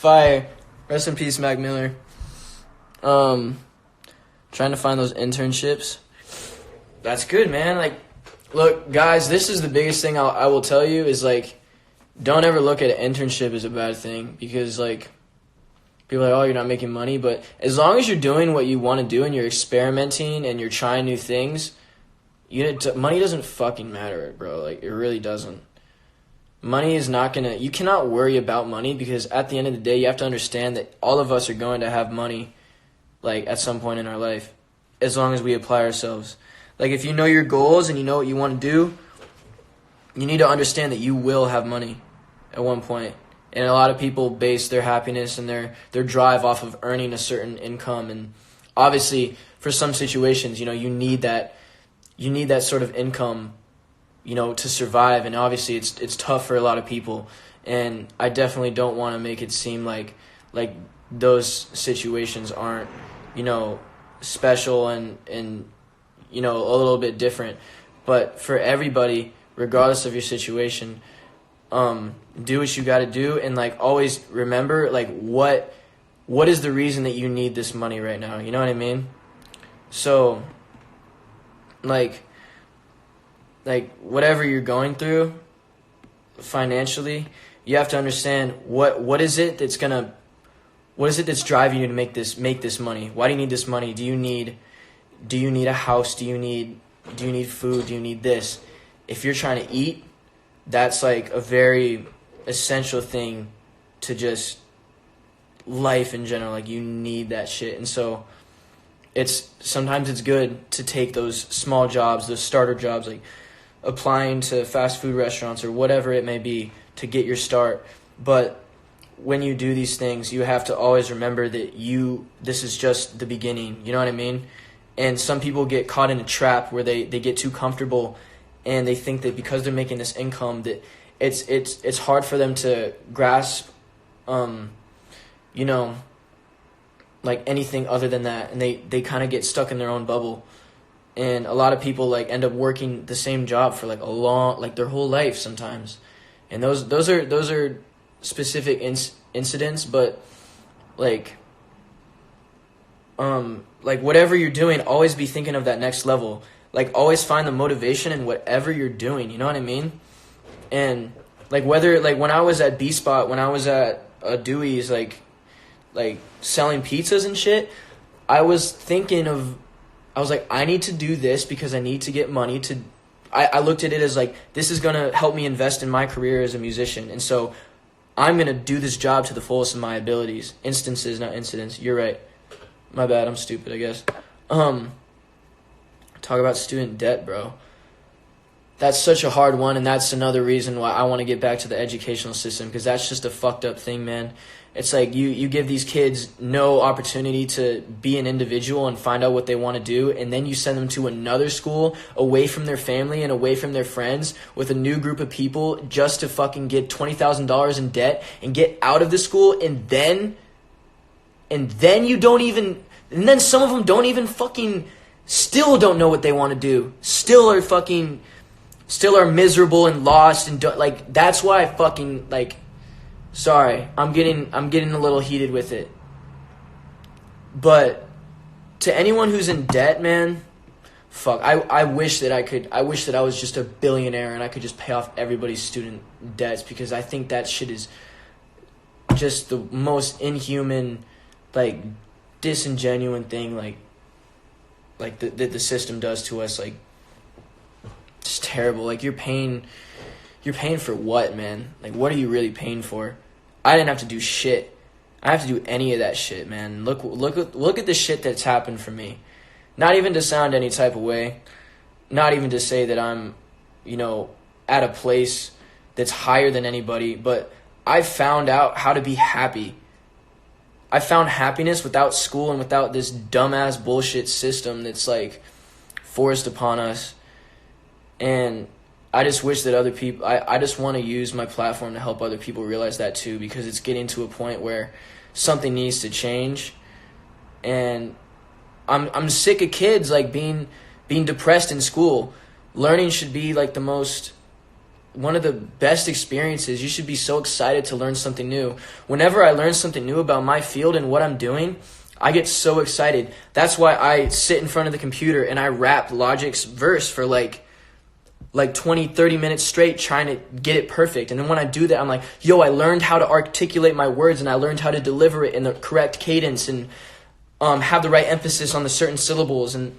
fire. Rest in peace, Mac Miller. Trying to find those internships. That's good, man. Like, look, guys, this is the biggest thing I will tell you is, like, don't ever look at an internship as a bad thing, because, like, people are like, oh, you're not making money. But as long as you're doing what you want to do and you're experimenting and you're trying new things, money doesn't fucking matter, bro. Like, it really doesn't. Money is not going to... You cannot worry about money, because at the end of the day, you have to understand that all of us are going to have money, like, at some point in our life, as long as we apply ourselves. Like, if you know your goals and you know what you want to do, you need to understand that you will have money at one point. And a lot of people base their happiness and their drive off of earning a certain income. And obviously, for some situations, you know, you need that sort of income, you know, to survive. And obviously it's tough for a lot of people. And I definitely don't want to make it seem like those situations aren't, you know, special and you know, a little bit different. But for everybody, regardless of your situation. Do what you got to do, and like always remember like what is the reason that you need this money right now. You know what I mean? So like whatever you're going through financially, you have to understand what is it that's driving you to make this money? Why do you need this money? Do you need a house? Do you need food? Do you need this? If you're trying to eat, that's like a very essential thing to just life in general. Like you need that shit. And so sometimes it's good to take those small jobs, those starter jobs, like applying to fast food restaurants or whatever it may be to get your start. But when you do these things, you have to always remember that this is just the beginning. You know what I mean? And some people get caught in a trap where they get too comfortable and they think that because they're making this income that it's hard for them to grasp, like anything other than that. And they kind of get stuck in their own bubble. And a lot of people like end up working the same job for like their whole life sometimes. And those are specific incidents, but like whatever you're doing, always be thinking of that next level. Like always find the motivation in whatever you're doing. You know what I mean? And like when I was at B Spot, when I was at Dewey's, like selling pizzas and shit, I was like, I need to do this because I need to get money to. I looked at it as like, this is gonna help me invest in my career as a musician, and so I'm gonna do this job to the fullest of my abilities. Instances, not incidents. You're right. My bad. I'm stupid, I guess. Talk about student debt, bro. That's such a hard one, and that's another reason why I want to get back to the educational system, because that's just a fucked up thing, man. It's like you give these kids no opportunity to be an individual and find out what they want to do, and then you send them to another school away from their family and away from their friends with a new group of people just to fucking get $20,000 in debt and get out of the school, and then you don't even, and then some of them don't even fucking, still don't know what they want to do, still are miserable and lost, and like that's why I fucking like. Sorry, I'm getting a little heated with it. But to anyone who's in debt, man, fuck. I wish that I was just a billionaire and I could just pay off everybody's student debts, because I think that shit is just the most inhuman, like disingenuous thing like the system does to us. Like it's terrible. Like you're paying for what, man? Like, what are you really paying for? I didn't have to do shit. I have to do any of that shit, man. Look at the shit that's happened for me. Not even to sound any type of way. Not even to say that I'm, at a place that's higher than anybody. But I found out how to be happy. I found happiness without school and without this dumbass bullshit system that's, like, forced upon us. And I just wish that other people, I just want to use my platform to help other people realize that too, because it's getting to a point where something needs to change. And I'm sick of kids like being depressed in school. Learning should be like one of the best experiences. You should be so excited to learn something new. Whenever I learn something new about my field and what I'm doing, I get so excited. That's why I sit in front of the computer and I rap Logic's verse for like 20, 30 minutes straight trying to get it perfect. And then when I do that, I'm like, yo, I learned how to articulate my words and I learned how to deliver it in the correct cadence and have the right emphasis on the certain syllables. And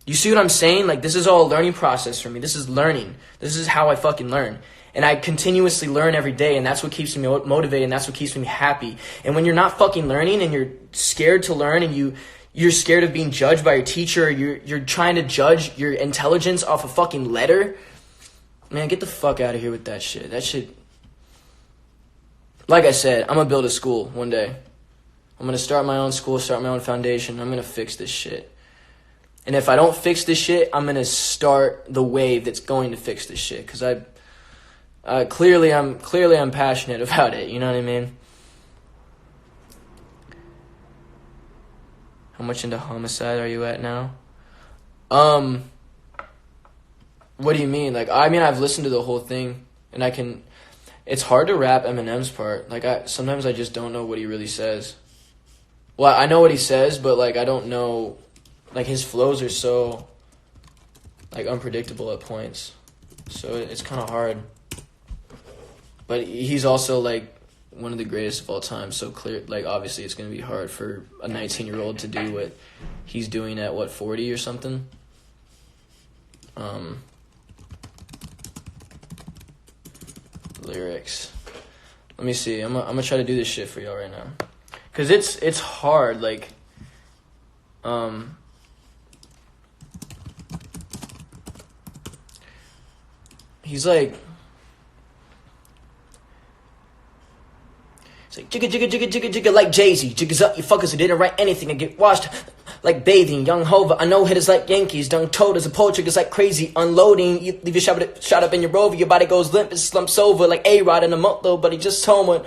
you see what I'm saying? Like, this is all a learning process for me. This is learning. This is how I fucking learn. And I continuously learn every day, and that's what keeps me motivated, and that's what keeps me happy. And when you're not fucking learning and you're scared to learn and you're scared of being judged by your teacher, or you're trying to judge your intelligence off a fucking letter, man, get the fuck out of here with that shit. That shit, like I said, I'm gonna build a school one day. I'm gonna start my own school, start my own foundation. I'm gonna fix this shit. And if I don't fix this shit, I'm gonna start the wave that's going to fix this shit. Cause clearly I'm passionate about it. You know what I mean? How much into homicide are you at now? What do you mean? Like, I mean, I've listened to the whole thing, and I can. It's hard to rap Eminem's part. Like, sometimes I just don't know what he really says. Well, I know what he says, but like I don't know. Like, his flows are so like unpredictable at points, so it's kind of hard. But he's also like one of the greatest of all time. So clear, like obviously, it's gonna be hard for a 19-year-old to do what he's doing at 40 or something. Lyrics. Let me see. I'm gonna try to do this shit for y'all right now, cause it's hard. Like, he's like. It's like jigga jigga jigga jigga jigga like Jay-Z. Jiggas up, you fuckers who didn't write anything and get washed like bathing. Young Hova, I know hitters like Yankees. Done told as a pull triggers like crazy. Unloading, you leave your shot up in your rover. Your body goes limp, it slumps over like A-Rod in a month though. But he just told me,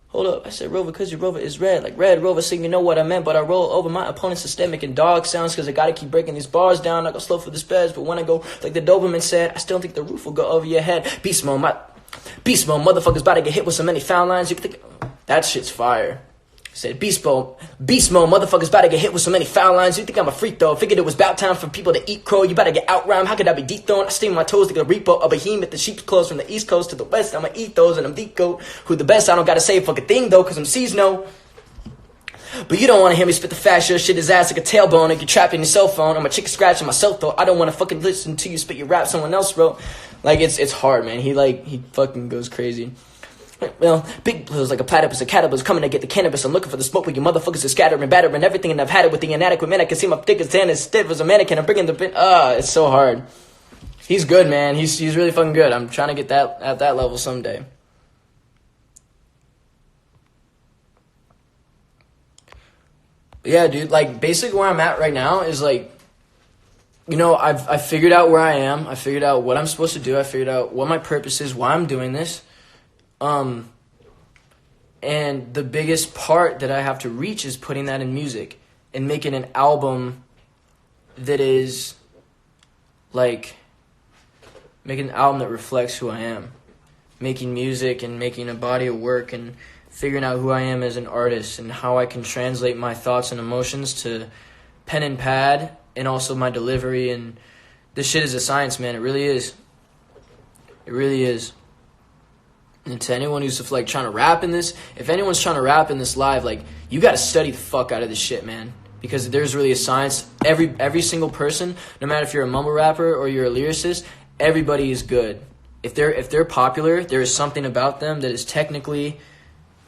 hold up, I said Rover cause your Rover is red. Like Red Rover, so you know what I meant. But I roll over my opponent's systemic and dog sounds. Cause I gotta keep breaking these bars down. I go slow for the speds. But when I go, like the Doberman said, I still think the roof will go over your head. Beast mode, motherfuckers about to get hit with so many foul lines. You can think that shit's fire. Said beast mode, motherfuckers about to get hit with so many foul lines. You think I'm a freak though? Figured it was about time for people to eat crow. You better get out rhyme. How could I be dethroned? I steam my toes like a repo, a behemoth. The sheep's clothes from the east coast to the west. I'ma eat those and I'm deep goat. Who the best? I don't gotta say a fucking thing though, cause I'm C's no. But you don't wanna hear me spit the fast. Your shit is ass like a tailbone. Like you're trapped in your cell phone. I'm a chicken scratching myself though. I don't wanna fucking listen to you spit your rap someone else wrote. Like it's hard, man. He fucking goes crazy. Well, big blues like a platypus, a caterpillar's coming to get the cannabis. I'm looking for the smoke, but you motherfuckers are scattering, battering everything, and I've had it with the inadequate man. I can see my thick as tan as stiff as a mannequin. I'm bringing the bin. It's so hard. He's good, man. He's really fucking good. I'm trying to get that at that level someday. But yeah, dude. Like basically where I'm at right now is like, you know, I've figured out where I am. I figured out what I'm supposed to do. I figured out what my purpose is, why I'm doing this. And the biggest part that I have to reach is putting that in music and making an album that is like making an album that reflects who I am, making music and making a body of work and figuring out who I am as an artist and how I can translate my thoughts and emotions to pen and pad and also my delivery. And this shit is a science, man. It really is. It really is. And to anyone who's like trying to rap in this, if anyone's trying to rap in this live, like you got to study the fuck out of this shit, man, because there's really a science. Every single person, no matter if you're a mumble rapper or you're a lyricist, everybody is good. If they're popular, there is something about them that is technically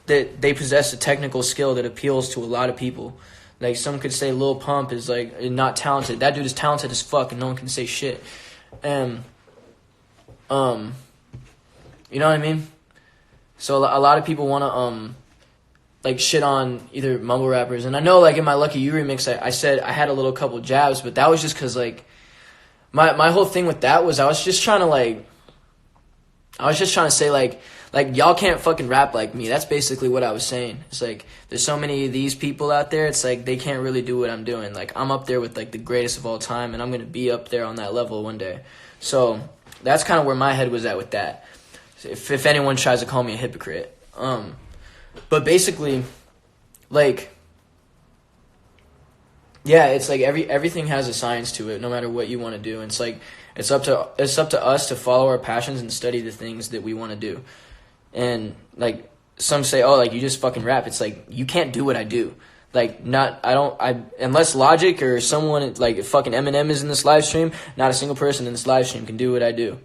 that they possess a technical skill that appeals to a lot of people. Like some could say Lil Pump is like not talented. That dude is talented as fuck, and no one can say shit. And you know what I mean? So a lot of people want to like shit on either mumble rappers, and I know like in my Lucky You remix I said I had a little couple jabs, but that was just because like my whole thing with that was I was just trying to say like y'all can't fucking rap like me. That's basically what I was saying. It's like there's so many of these people out there, it's like they can't really do what I'm doing. Like I'm up there with like the greatest of all time, and I'm gonna be up there on that level one day. So that's kind of where my head was at with that. If anyone tries to call me a hypocrite. But basically, like, yeah, it's like everything has a science to it, no matter what you want to do. And it's like it's up to us to follow our passions and study the things that we want to do. And like some say, oh, like you just fucking rap. It's like you can't do what I do. Like unless Logic or someone like fucking Eminem is in this live stream, not a single person in this live stream can do what I do.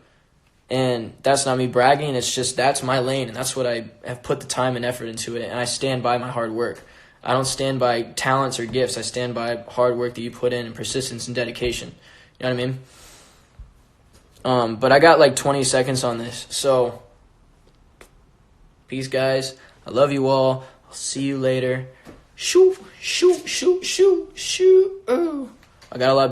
And that's not me bragging, it's just that's my lane, and that's what I have put the time and effort into it, and I stand by my hard work. I don't stand by talents or gifts, I stand by hard work that you put in and persistence and dedication. You know what I mean? But I got like 20 seconds on this, so peace guys, I love you all, I'll see you later. Shoo, shoo, shoo, shoo, shoo, ooh. I got a lot